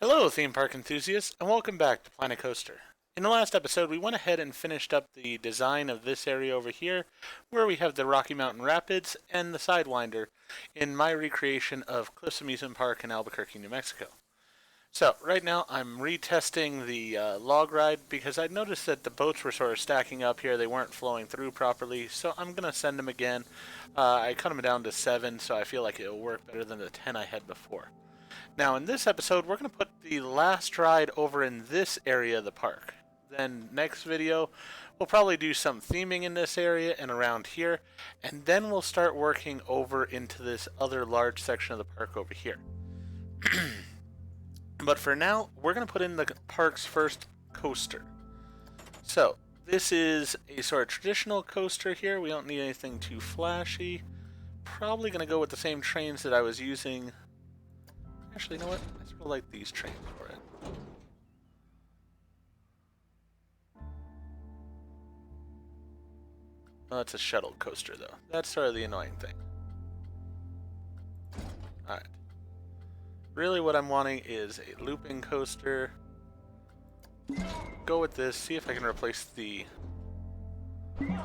Hello, theme park enthusiasts, and welcome back to Planet Coaster. In the last episode, we went ahead and finished up the design of this area over here, where we have the Rocky Mountain Rapids and the Sidewinder in my recreation of Cliffs Amusement Park in Albuquerque, New Mexico. So, right now, I'm retesting the log ride because I noticed that the boats were sort of stacking up here. They weren't flowing through properly, so I'm going to send them again. I cut them down to 7, so I feel like it'll work better than the 10 I had before. Now, in this episode, we're going to put the last ride over in this area of the park. Then, next video, we'll probably do some theming in this area and around here, and then we'll start working over into this other large section of the park over here. But for now, we're going to put in the park's first coaster. So, this is a sort of traditional coaster here. We don't need anything too flashy. Probably going to go with the same trains that I was using. Actually, you know what? I sort of like these trains for it. Oh, it's a shuttle coaster, though. That's sort of the annoying thing. Alright. Really what I'm wanting is a looping coaster. Go with this, see if I can replace the...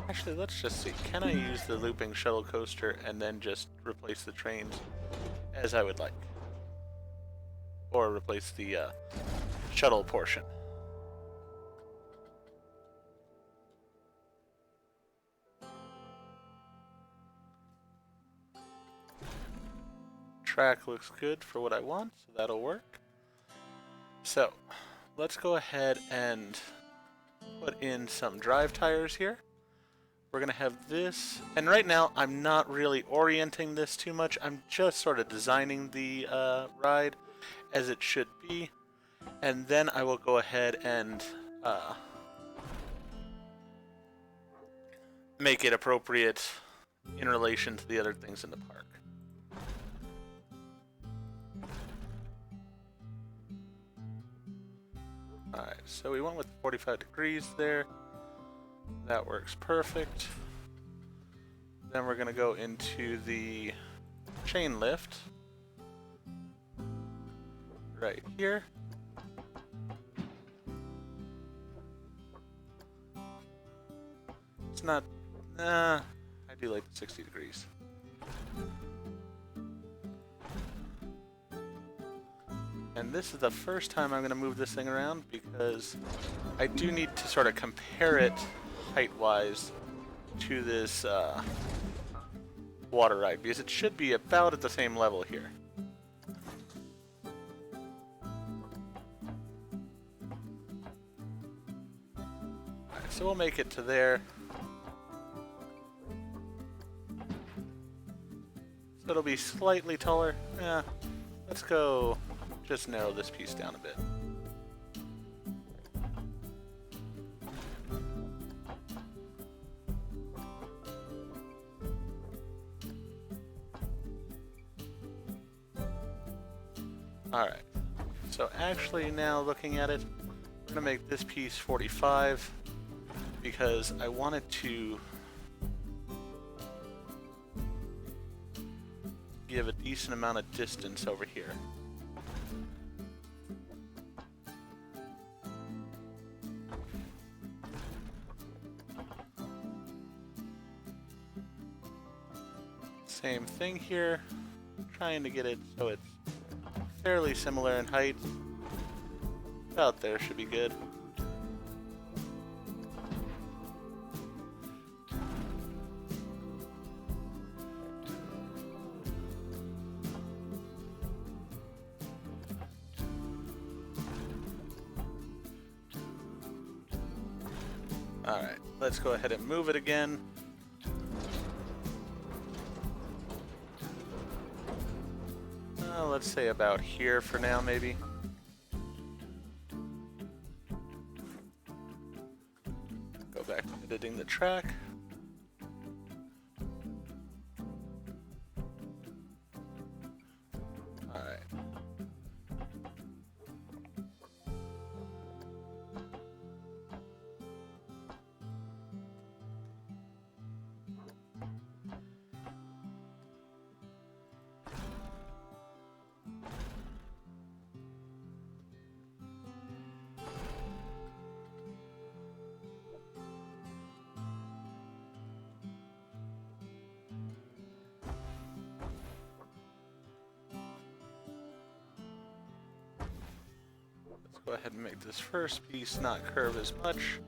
Actually, let's just see. Can I use the looping shuttle coaster and then just replace the trains as I would like? Or replace the shuttle portion. Track looks good for what I want, so that'll work. So, let's go ahead and put in some drive tires here. We're going to have this, and right now I'm not really orienting this too much. I'm just sort of designing the ride as it should be, and then I will go ahead and make it appropriate in relation to the other things in the park. Alright, so we went with 45 degrees there. That works perfect. Then we're going to go into the chain lift. Right here. It's not... I do like the 60 degrees. And this is the first time I'm going to move this thing around because I do need to sort of compare it height-wise to this water ride because it should be about at the same level here. Alright, so we'll make it to there. So it'll be slightly taller. Yeah, let's go just narrow this piece down a bit. Alright, so actually now looking at it, I'm going to make this piece 45 because I wanted to give a decent amount of distance over here. Same thing here, trying to get it so it's fairly similar in height. About there should be good. Alright, let's go ahead and move it again. Let's say about here for now, maybe. Go back to editing the track. Alright. Let's go ahead and make this first piece not curve as much.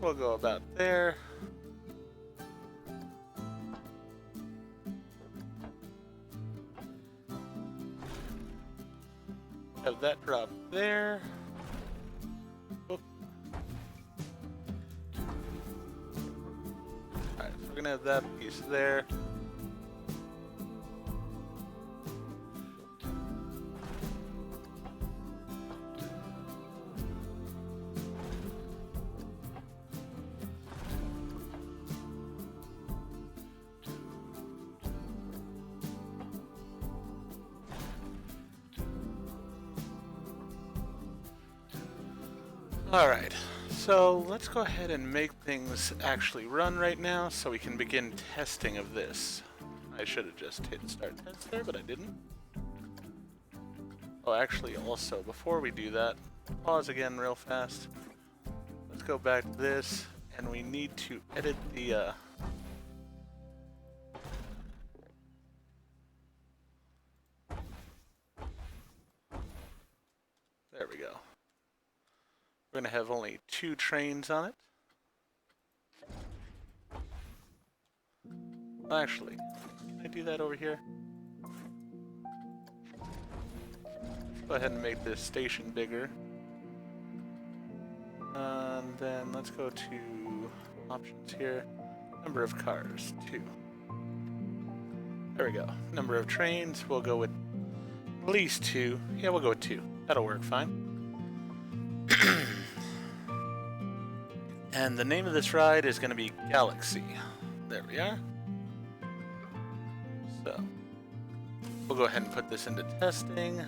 We'll go about there. Have that drop there. Oh. Alright, so we're gonna have that piece there. Alright, so let's go ahead and make things actually run right now so we can begin testing of this. I should have just hit start test there, but I didn't. Oh, actually, also, before we do that, pause again real fast. Let's go back to this, and we need to edit the, there we go. We're going to have only 2 trains on it. Actually, can I do that over here? Let's go ahead and make this station bigger. And then let's go to options here. Number of cars, 2. There we go. Number of trains, we'll go with at least 2. Yeah, we'll go with 2. That'll work fine. And the name of this ride is going to be Galaxi. There we are. So, we'll go ahead and put this into testing.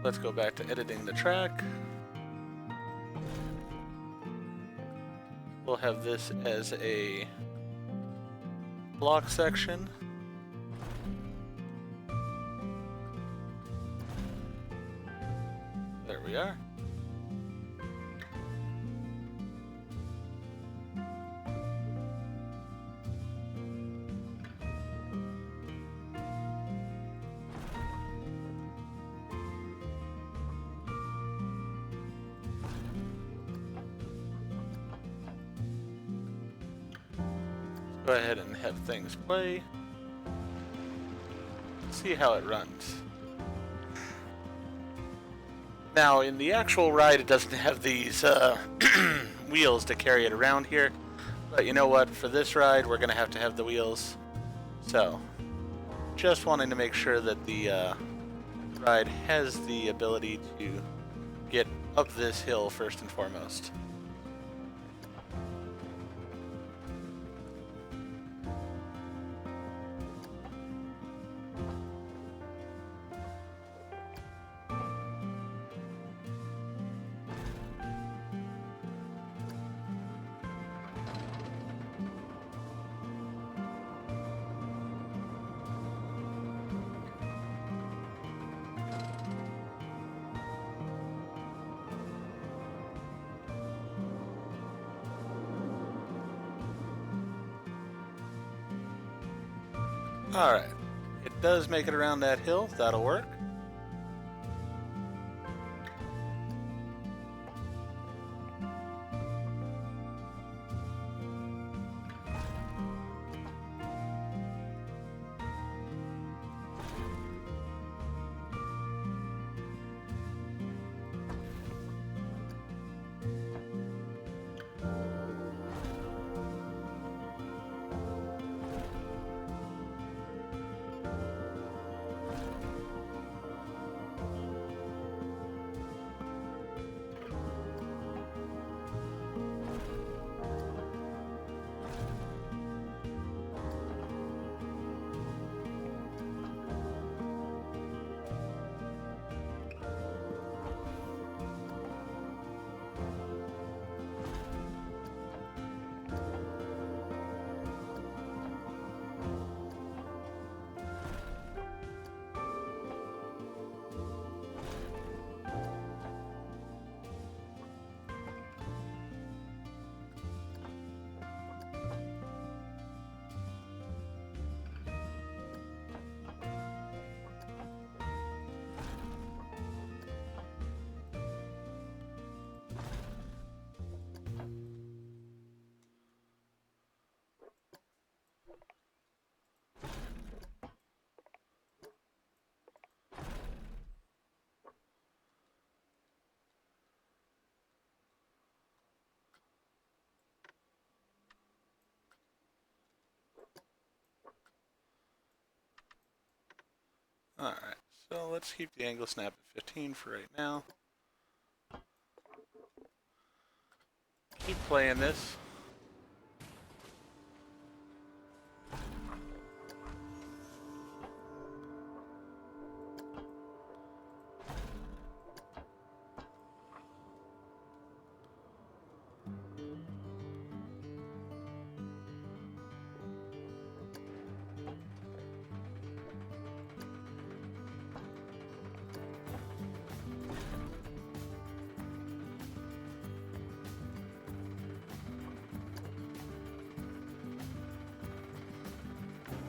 Let's go back to editing the track. We'll have this as a block section. There we are. Go ahead and have things play. See how it runs. Now, in the actual ride, it doesn't have these wheels to carry it around here. But you know what? For this ride, we're going to have the wheels. So, just wanting to make sure that the ride has the ability to get up this hill first and foremost. Alright, it does make it around that hill, that'll work. Alright, so let's keep the angle snap at 15 for right now. Keep playing this.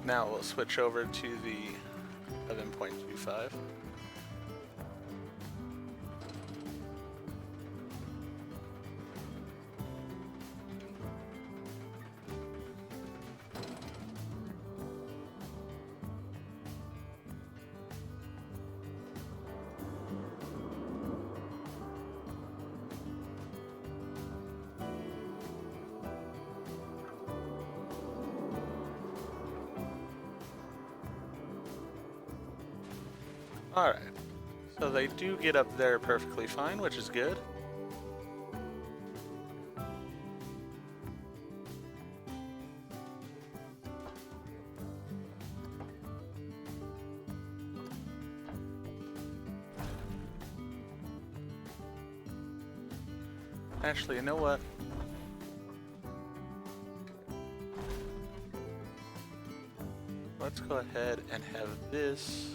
Now we'll switch over to the 11.25. Alright, so they do get up there perfectly fine, which is good. Actually, you know what? Let's go ahead and have this.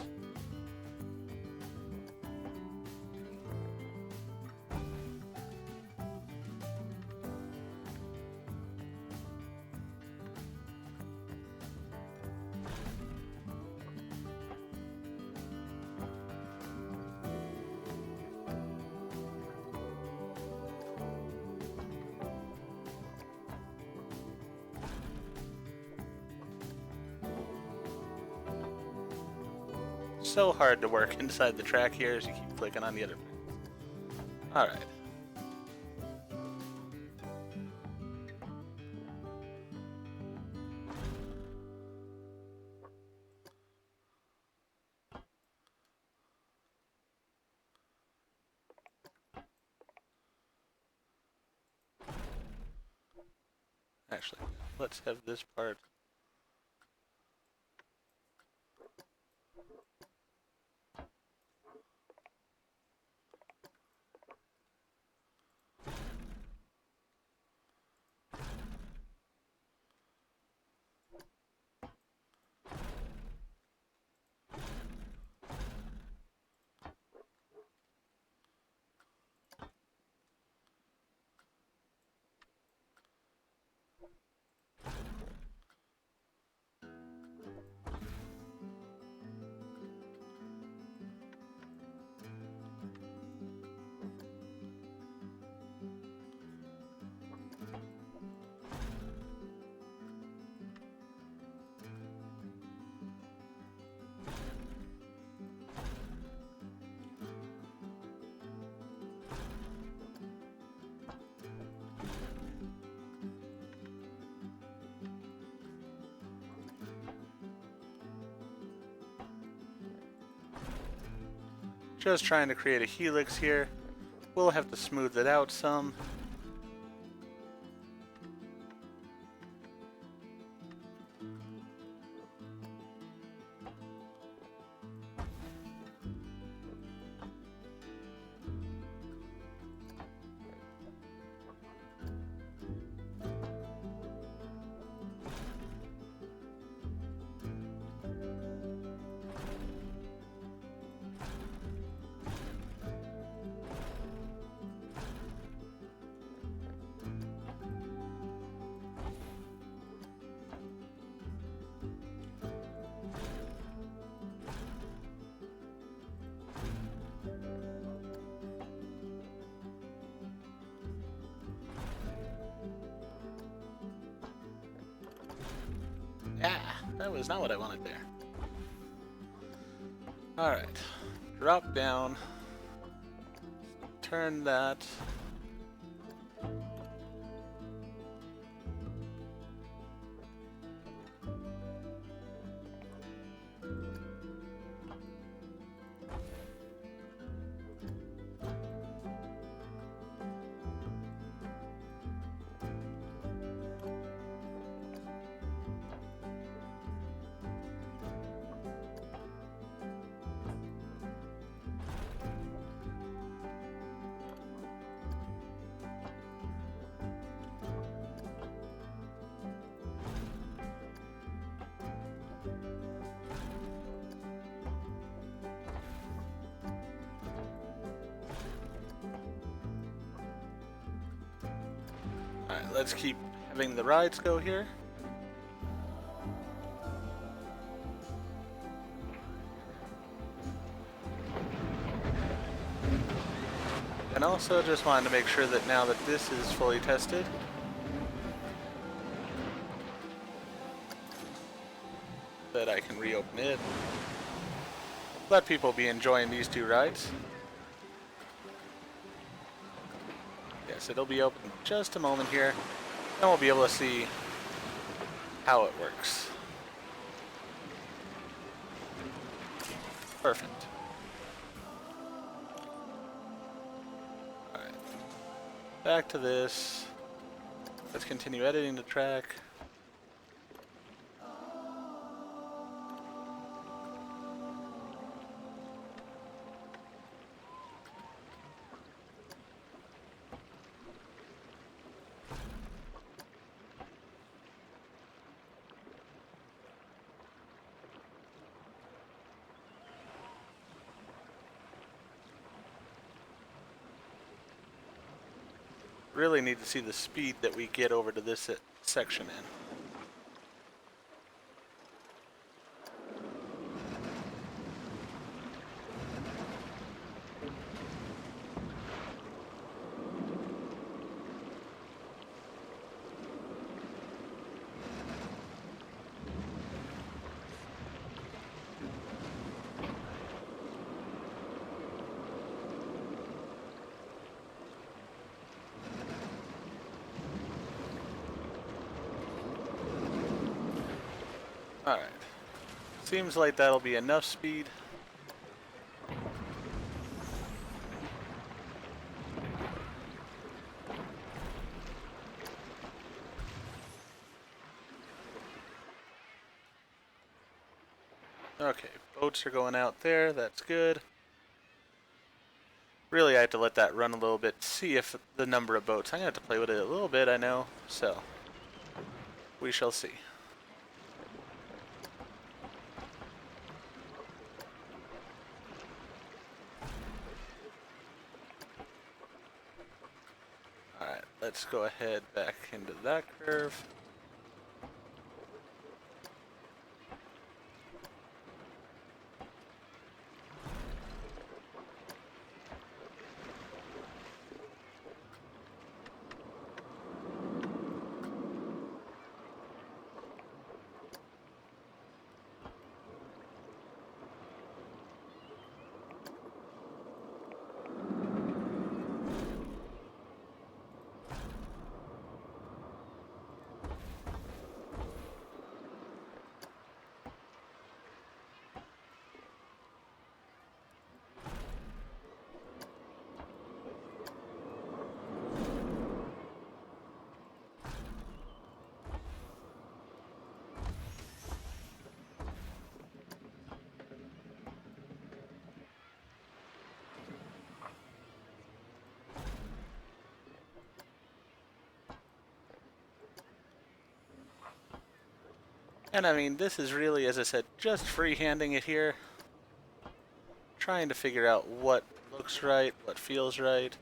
So hard to work inside the track here as you keep clicking on the other. Alright. Actually, let's have this part. Just trying to create a helix here. We'll have to smooth it out some. Ah, that was not what I wanted there. Alright, drop down, turn that. let's keep having the rides go here. And also just wanted to make sure that now that this is fully tested, that I can reopen it. Let people be enjoying these two rides. Yes, it'll be open in just a moment here, and we'll be able to see how it works. Perfect. Alright. Back to this. Let's continue editing the track. Really need to see the speed that we get over to this section in. Alright. Seems like that'll be enough speed. Okay, boats are going out there, that's good. Really, I have to let that run a little bit, see if the number of boats. I'm going to have to play with it a little bit, I know, so we shall see. Alright, let's go ahead back into that curve. And I mean, this is really, as I said, just freehanding it here. Trying to figure out what looks right, what feels right.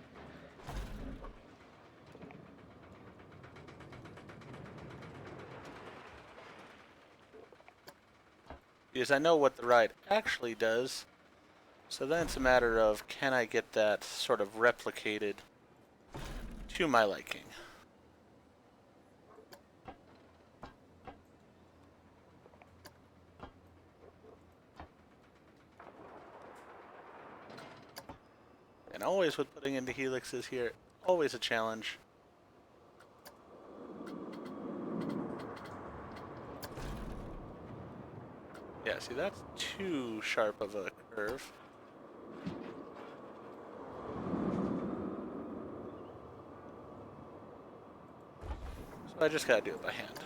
Because I know what the ride actually does. So then it's a matter of, can I get that sort of replicated to my liking? And always with putting into helixes here, always a challenge. Yeah, see, that's too sharp of a curve. So I just gotta do it by hand.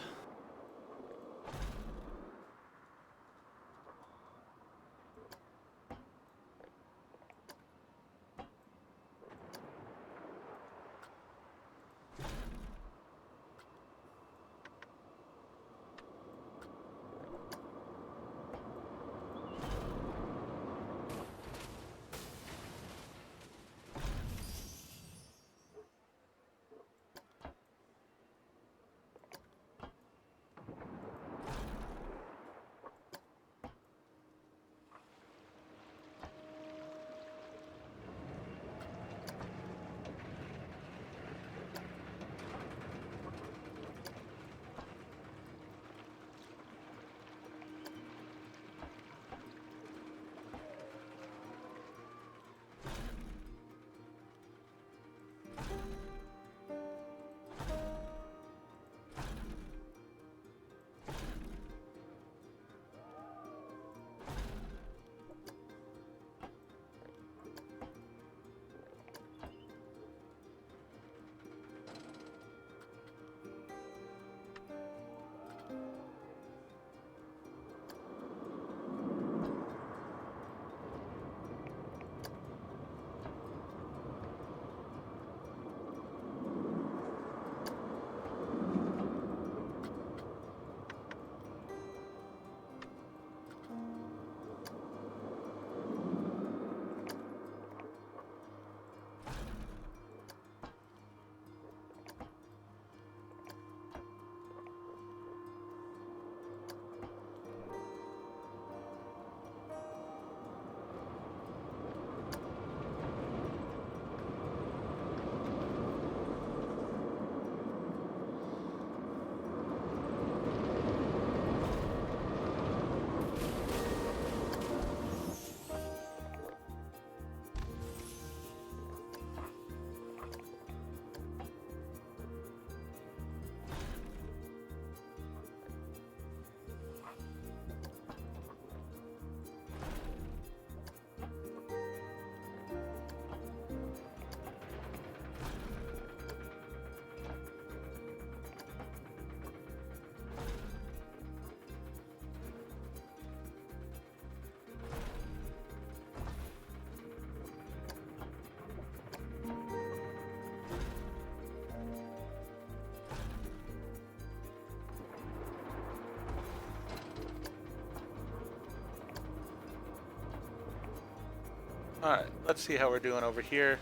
Alright, let's see how we're doing over here.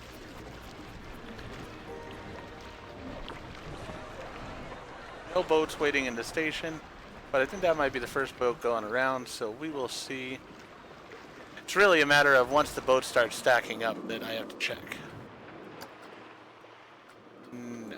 No boats waiting in the station, but I think that might be the first boat going around, so we will see. It's really a matter of once the boats start stacking up that I have to check. No.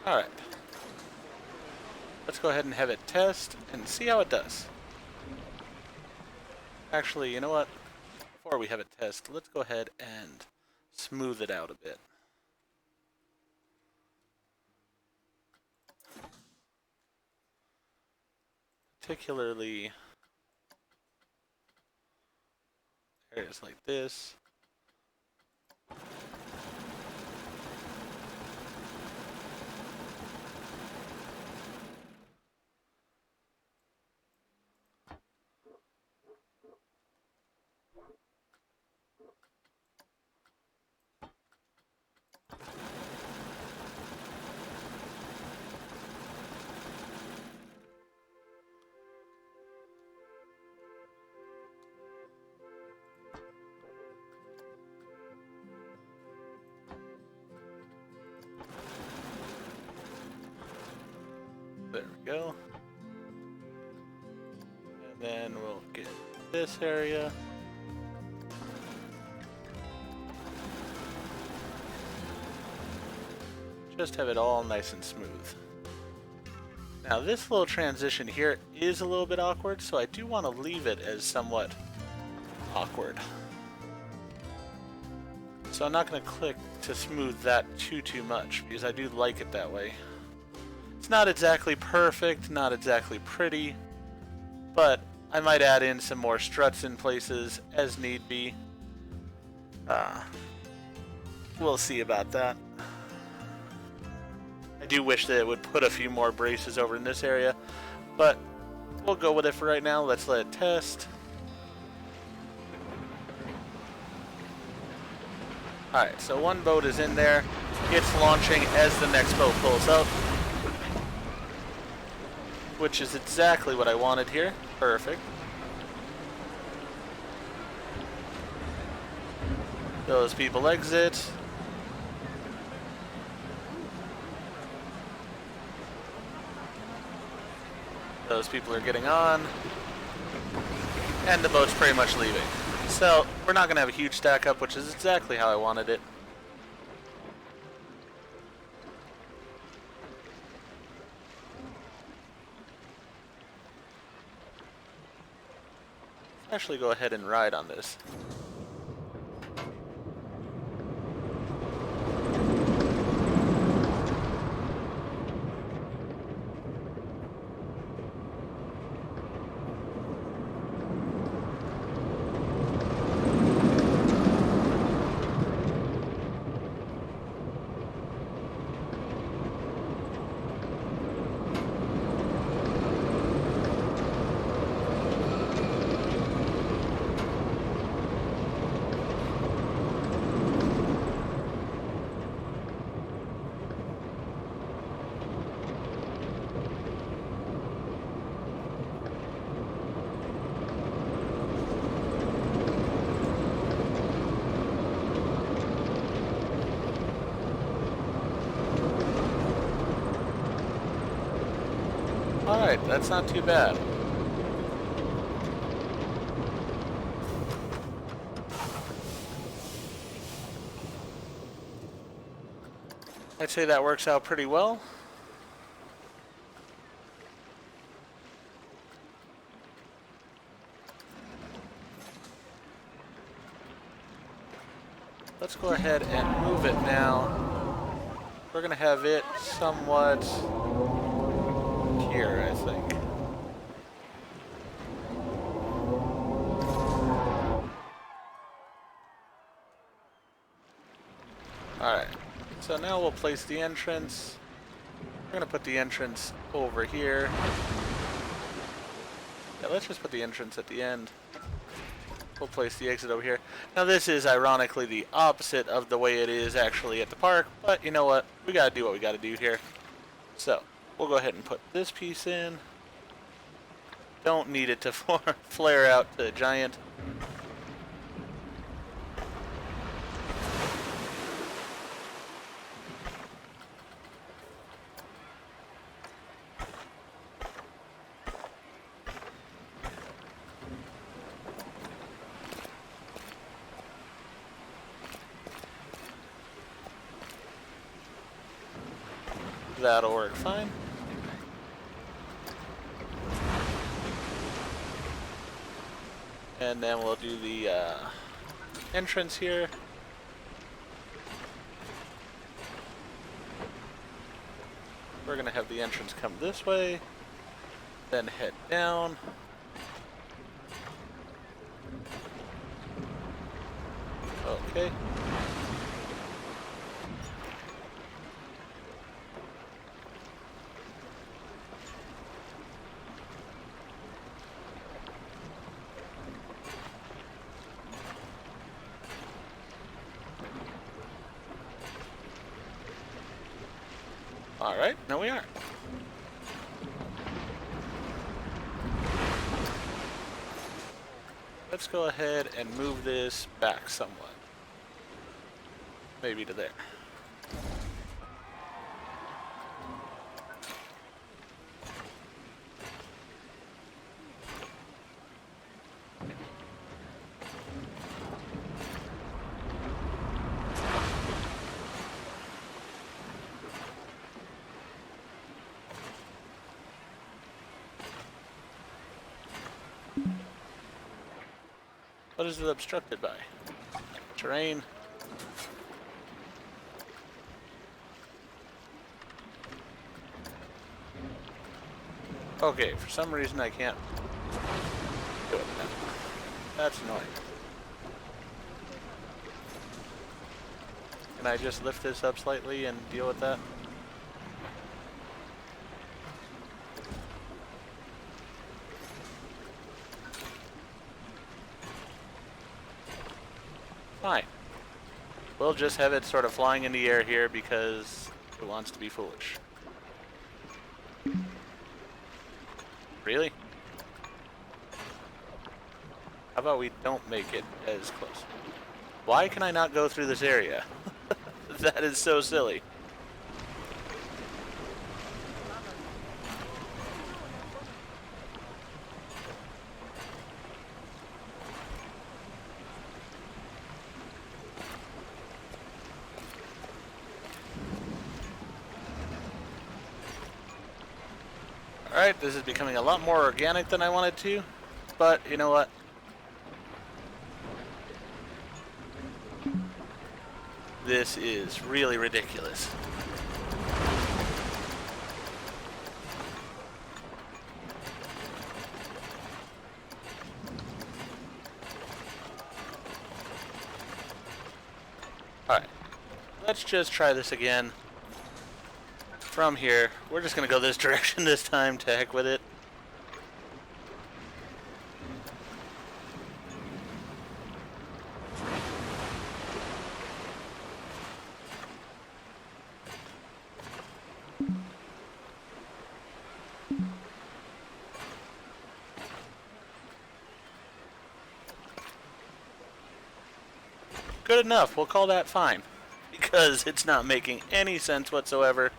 Alright. Let's go ahead and have it test and see how it does. Actually, you know what? Before we have it test, let's go ahead and smooth it out a bit. Particularly areas like this. There we go. And then we'll get this area. Just have it all nice and smooth. Now this little transition here is a little bit awkward, so I do want to leave it as somewhat awkward. So I'm not going to click to smooth that too much, because I do like it that way. It's not exactly perfect, not exactly pretty, but I might add in some more struts in places as need be. We'll see about that. I do wish that it would put a few more braces over in this area, but we'll go with it for right now. Let's let it test. Alright, so one boat is in there. It's launching as the next boat pulls up, which is exactly what I wanted here. Perfect. Those people exit. Those people are getting on. And the boat's pretty much leaving. So, we're not going to have a huge stack up, which is exactly how I wanted it. Actually go ahead and ride on this. Alright, that's not too bad. I'd say that works out pretty well. Let's go ahead and move it now. We're going to have it somewhat here, I think. Alright, so now we'll place the entrance We're gonna put the entrance over here. Yeah, let's just put the entrance at the end. We'll place the exit over here. Now this is ironically the opposite of the way it is actually at the park, but you know what? We gotta do what we gotta do here. So, we'll go ahead and put this piece in. Don't need it to flare out to a giant. That'll work fine. And then we'll do the entrance here. We're going to have the entrance come this way, then head down. Okay. Alright, now we are. Let's go ahead and move this back somewhat. Maybe to there. What is it obstructed by? Terrain. Okay, for some reason I can't do it now. That's annoying. Can I just lift this up slightly and deal with that? Fine. We'll just have it sort of flying in the air here because it wants to be foolish. Really? How about we don't make it as close? Why can I not go through this area? That is so silly. Alright, this is becoming a lot more organic than I wanted to, but you know what? This is really ridiculous. Alright, let's just try this again. From here, we're just going to go this direction this time, to heck with it. Good enough, we'll call that fine. Because it's not making any sense whatsoever.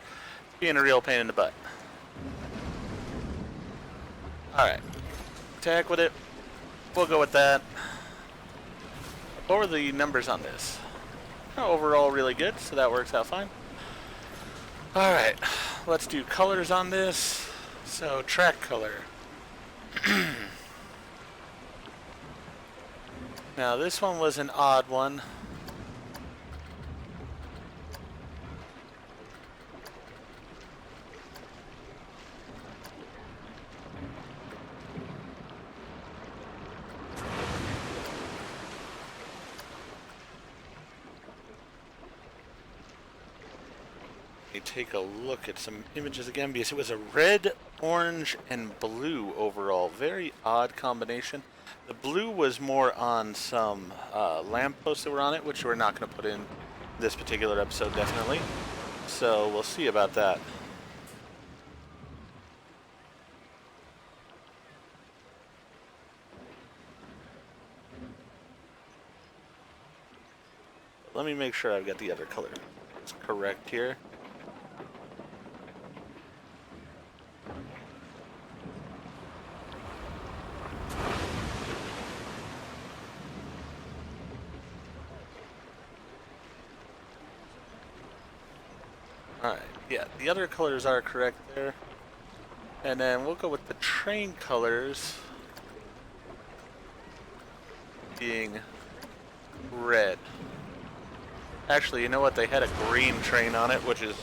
Being a real pain in the butt. Alright. To heck with it. We'll go with that. What were the numbers on this? Overall really good, so that works out fine. Alright. Let's do colors on this. So, track color. Now, this one was an odd one. Let me take a look at some images again, because it was a red, orange, and blue overall. Very odd combination. The blue was more on some lampposts that were on it, which we're not going to put in this particular episode, definitely. So we'll see about that. Let me make sure I've got the other color correct here. Alright, yeah, the other colors are correct there. And then we'll go with the train colors being red. Actually, you know what? They had a green train on it, which is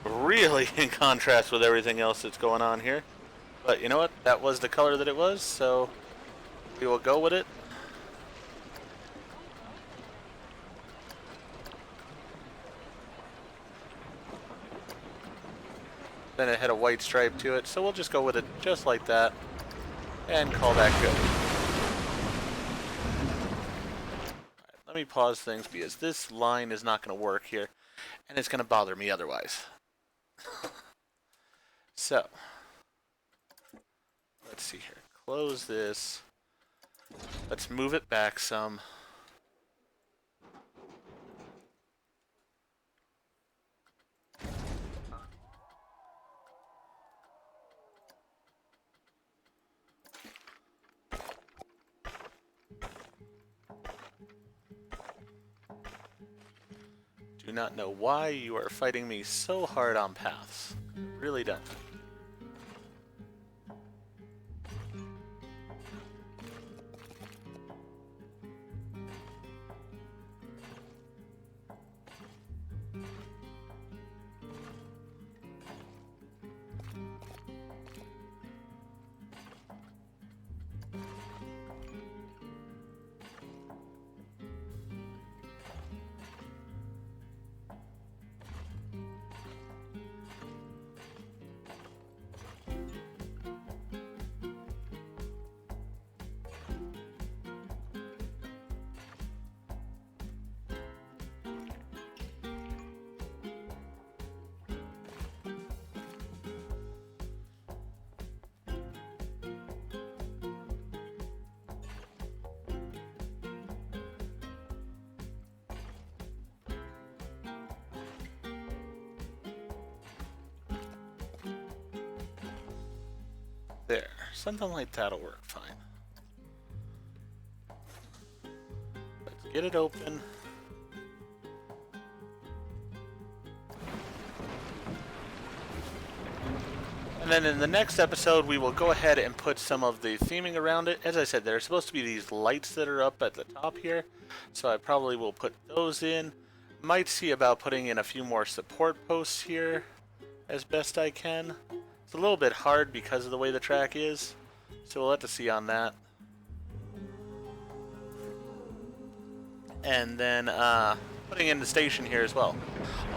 really in contrast with everything else that's going on here. But you know what? That was the color that it was, so we will go with it. Then it had a white stripe to it, so we'll just go with it just like that and call that good. Let me pause things because this line is not going to work here, and it's going to bother me otherwise. So, let's see here. Close this. Let's move it back some. Do not know why you are fighting me so hard on paths. Really don't. There, something like that'll work fine. Let's get it open. And then in the next episode, we will go ahead and put some of the theming around it. As I said, there's supposed to be these lights that are up at the top here, so I probably will put those in. Might see about putting in a few more support posts here as best I can. It's a little bit hard because of the way the track is, so we'll have to see on that. And then putting in the station here as well.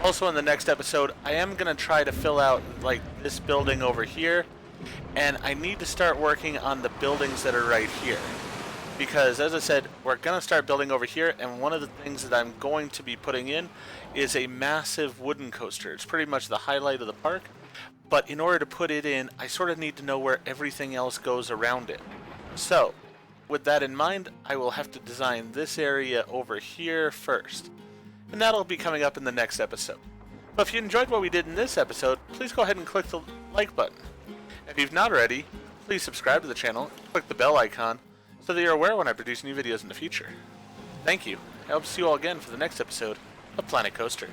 Also in the next episode, I am going to try to fill out like this building over here, and I need to start working on the buildings that are right here. Because as I said, we're going to start building over here, and one of the things that I'm going to be putting in is a massive wooden coaster. It's pretty much the highlight of the park. But in order to put it in, I sort of need to know where everything else goes around it. So, with that in mind, I will have to design this area over here first. And that'll be coming up in the next episode. But if you enjoyed what we did in this episode, please go ahead and click the like button. If you've not already, please subscribe to the channel, click the bell icon, so that you're aware when I produce new videos in the future. Thank you. I hope to see you all again for the next episode of Planet Coaster.